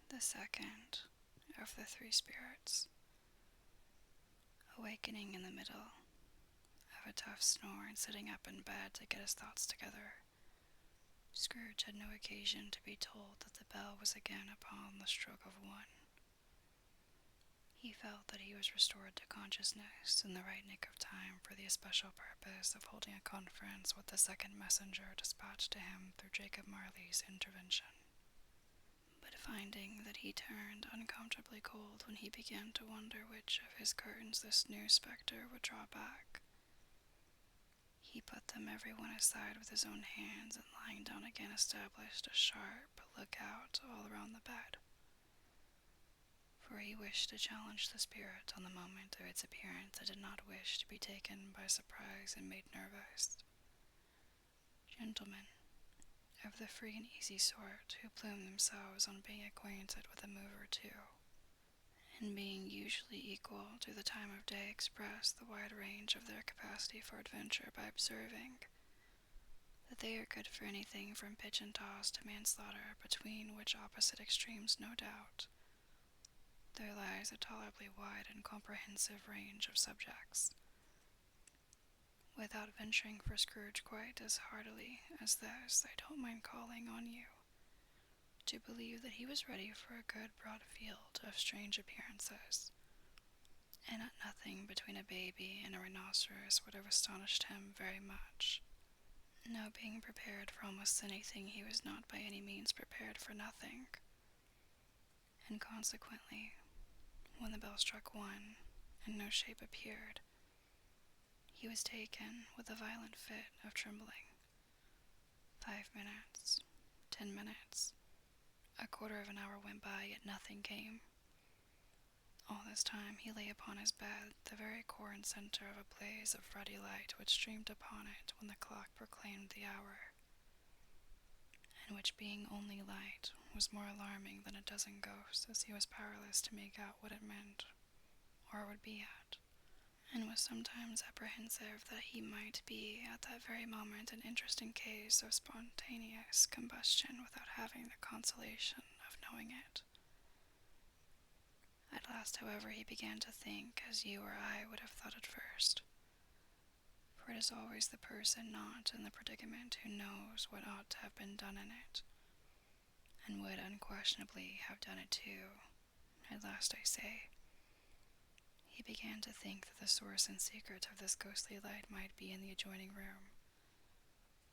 the second of the three spirits, awakening in the middle of a tough snore and sitting up in bed to get his thoughts together. Scrooge had no occasion to be told that the bell was again upon the stroke of 1. He felt that he was restored to consciousness in the right nick of time for the especial purpose of holding a conference with the second messenger dispatched to him through Jacob Marley's intervention. But finding that he turned uncomfortably cold when he began to wonder which of his curtains this new spectre would draw back, he put them every one aside with his own hands, and lying down again established a sharp lookout all around the bed. For he wished to challenge the spirit on the moment of its appearance and did not wish to be taken by surprise and made nervous. Gentlemen of the free and easy sort, who plume themselves on being acquainted with a move or two, and being usually equal to the time of day, express the wide range of their capacity for adventure by observing that they are good for anything from pitch and toss to manslaughter, between which opposite extremes, no doubt, there lies a tolerably wide and comprehensive range of subjects. Without venturing for Scrooge quite as heartily as this, I don't mind calling on you to believe that he was ready for a good broad field of strange appearances, and that nothing between a baby and a rhinoceros would have astonished him very much. Now, being prepared for almost anything, he was not by any means prepared for nothing, and consequently, when the bell struck 1, and no shape appeared, he was taken with a violent fit of trembling. 5 minutes, 10 minutes, a quarter of an hour went by, yet nothing came. All this time he lay upon his bed, the very core and center of a blaze of ruddy light which streamed upon it when the clock proclaimed the hour, and which, being only light, was more alarming than a dozen ghosts, as he was powerless to make out what it meant, or would be at, and was sometimes apprehensive that he might be at that very moment an interesting case of spontaneous combustion without having the consolation of knowing it. At last, however, he began to think as you or I would have thought at first, for it is always the person not in the predicament who knows what ought to have been done in it, and would unquestionably have done it too. At last, I say, he began to think that the source and secret of this ghostly light might be in the adjoining room,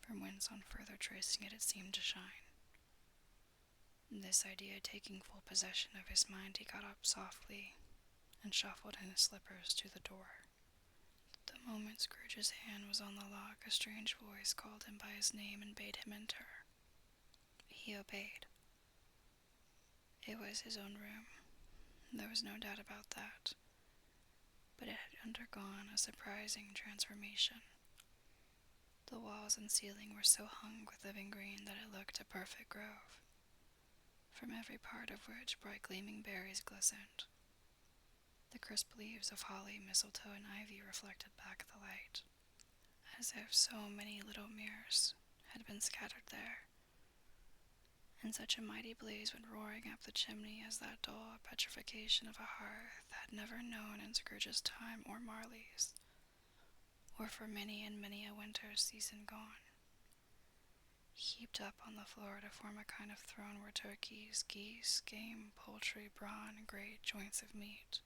from whence on further tracing it seemed to shine. This idea taking full possession of his mind, he got up softly and shuffled in his slippers to the door. The moment Scrooge's hand was on the lock, a strange voice called him by his name and bade him enter. He obeyed. It was his own room. There was no doubt about that. But it had undergone a surprising transformation. The walls and ceiling were so hung with living green that it looked a perfect grove, from every part of which bright gleaming berries glistened. The crisp leaves of holly, mistletoe, and ivy reflected back the light, as if so many little mirrors had been scattered there, and such a mighty blaze went roaring up the chimney as that dull petrification of a hearth had never known in Scrooge's time or Marley's, or for many and many a winter's season gone. Heaped up on the floor to form a kind of throne were turkeys, geese, game, poultry, brawn, great joints of meat,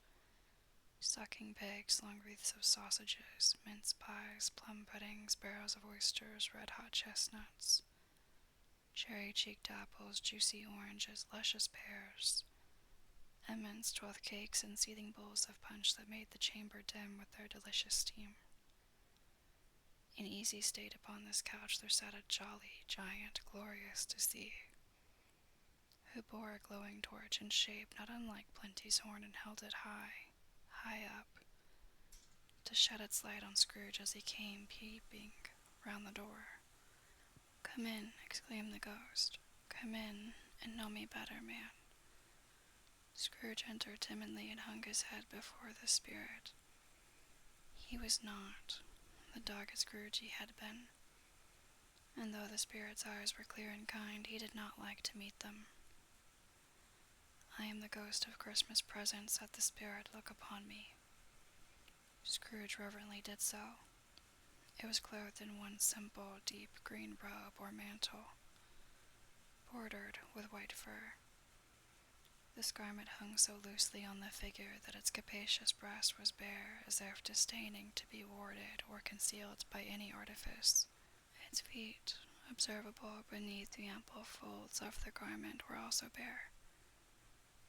sucking pigs, long wreaths of sausages, mince pies, plum puddings, barrels of oysters, red-hot chestnuts, cherry-cheeked apples, juicy oranges, luscious pears, immense 12th cakes, and seething bowls of punch that made the chamber dim with their delicious steam. In easy state upon this couch there sat a jolly giant, glorious to see, who bore a glowing torch in shape not unlike Plenty's horn, and held it high, high up, to shed its light on Scrooge as he came peeping round the door. "Come in," exclaimed the ghost. "Come in, and know me better, man." Scrooge entered timidly and hung his head before the spirit. He was not the dogged Scrooge he had been, and though the spirit's eyes were clear and kind, he did not like to meet them. I am the ghost of Christmas presents, said the spirit, look upon me. Scrooge reverently did so. It was clothed in one simple, deep green robe or mantle, bordered with white fur. This garment hung so loosely on the figure that its capacious breast was bare, as if disdaining to be warded or concealed by any artifice. Its feet, observable beneath the ample folds of the garment, were also bare,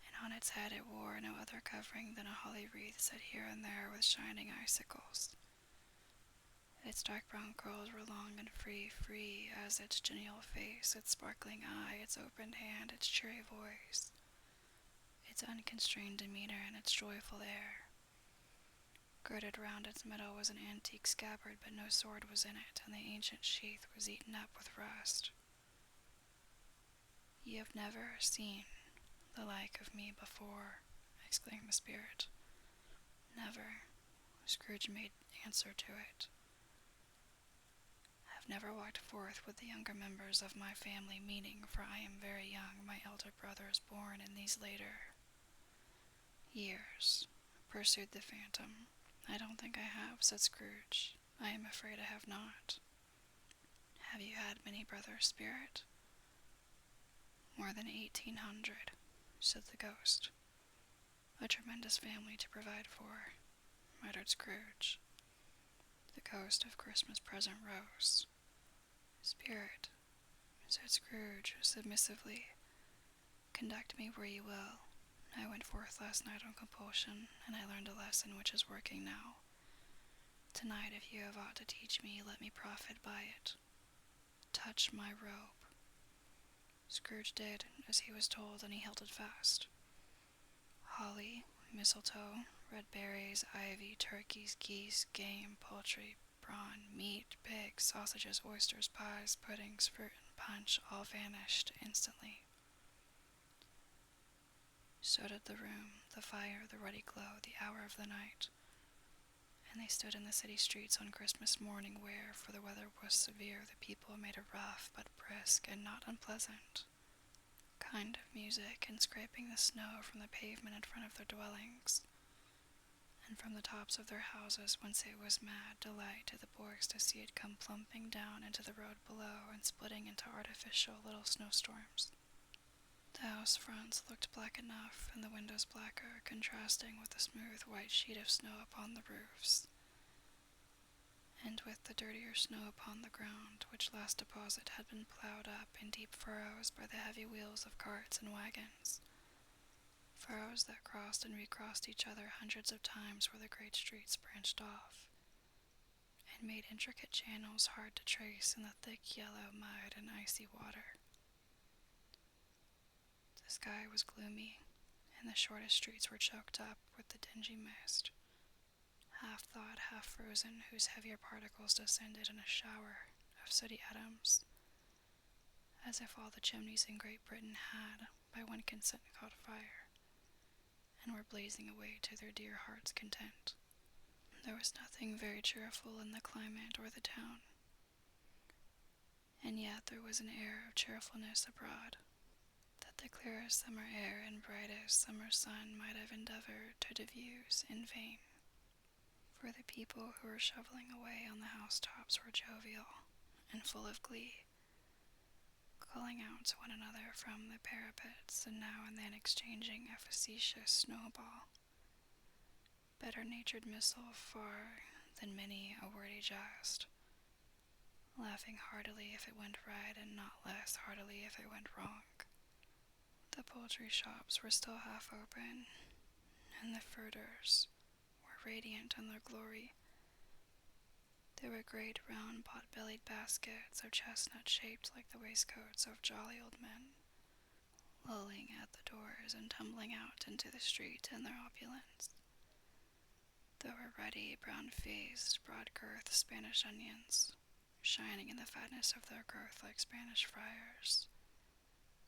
and on its head it wore no other covering than a holly wreath set here and there with shining icicles. Its dark brown curls were long and free as its genial face, its sparkling eye, its opened hand, its cheery voice, its unconstrained demeanor, and its joyful air. Girded round its middle was an antique scabbard, but no sword was in it, and the ancient sheath was eaten up with rust. "Ye have never seen the like of me before," exclaimed the spirit. "Never," Scrooge made answer to it. "I have never walked forth with the younger members of my family, meaning, for I am very young, my elder brother is born in these later years," pursued the phantom. "I don't think I have," said Scrooge. "I am afraid I have not." "Have you had many brothers, spirit?" "More than 1800, said the ghost. "A tremendous family to provide for," muttered Scrooge. The ghost of Christmas present rose. "Spirit," said Scrooge submissively, "conduct me where you will. I went forth last night on compulsion, and I learned a lesson which is working now. Tonight, if you have aught to teach me, let me profit by it. Touch my robe." Scrooge did as he was told, and he held it fast. Holly, mistletoe, red berries, ivy, turkeys, geese, game, poultry, brawn, meat, pigs, sausages, oysters, pies, puddings, fruit, and punch all vanished instantly. So did the room, the fire, the ruddy glow, the hour of the night. And they stood in the city streets on Christmas morning where, for the weather was severe, the people made a rough but brisk and not unpleasant kind of music in scraping the snow from the pavement in front of their dwellings, and from the tops of their houses, whence it was mad delight to the boys to see it come plumping down into the road below and splitting into artificial little snowstorms. The house fronts looked black enough, and the windows blacker, contrasting with the smooth white sheet of snow upon the roofs, and with the dirtier snow upon the ground, which last deposit had been plowed up in deep furrows by the heavy wheels of carts and wagons, furrows that crossed and recrossed each other hundreds of times where the great streets branched off, and made intricate channels hard to trace in the thick yellow mud and icy water. The sky was gloomy, and the shortest streets were choked up with the dingy mist, half thawed, half frozen, whose heavier particles descended in a shower of sooty atoms, as if all the chimneys in Great Britain had, by one consent, caught fire, and were blazing away to their dear hearts' content. There was nothing very cheerful in the climate or the town, and yet there was an air of cheerfulness abroad, that the clearest summer air and brightest summer sun might have endeavored to diffuse in vain. For the people who were shoveling away on the housetops were jovial and full of glee, calling out to one another from the parapets, and now and then exchanging a facetious snowball, better-natured missile far than many a wordy jest, laughing heartily if it went right and not less heartily if it went wrong. The poultry shops were still half open, and the fruiters were radiant in their glory. There were great round pot-bellied baskets of chestnut shaped like the waistcoats of jolly old men, lolling at the doors and tumbling out into the street in their opulence. There were ruddy, brown-faced, broad-girthed Spanish onions, shining in the fatness of their growth like Spanish friars,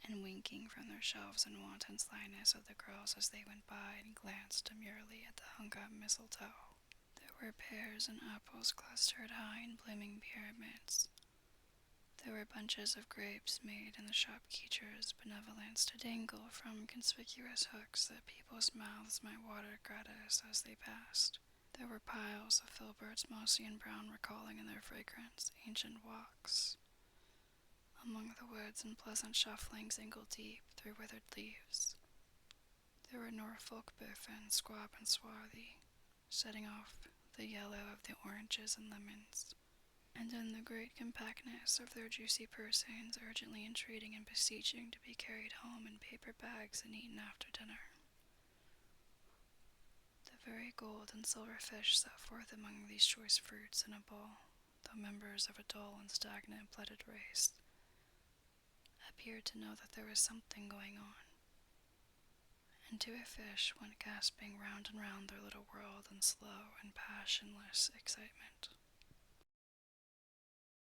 and winking from their shelves in wanton slyness at the girls as they went by and glanced demurely at the hung-up mistletoe. There were pears and apples clustered high in blooming pyramids. There were bunches of grapes made in the shopkeeper's benevolence to dangle from conspicuous hooks that people's mouths might water gratis as they passed. There were piles of filberts, mossy and brown, recalling in their fragrance ancient walks among the woods and pleasant shufflings ankle-deep through withered leaves. There were Norfolk biffins, squab and swarthy, setting off the yellow of the oranges and lemons, and in the great compactness of their juicy persons, urgently entreating and beseeching to be carried home in paper bags and eaten after dinner. The very gold and silver fish set forth among these choice fruits in a bowl, though members of a dull and stagnant blooded race, appeared to know that there was something going on, and to a fish went gasping round and round their little world in slow and passionless excitement.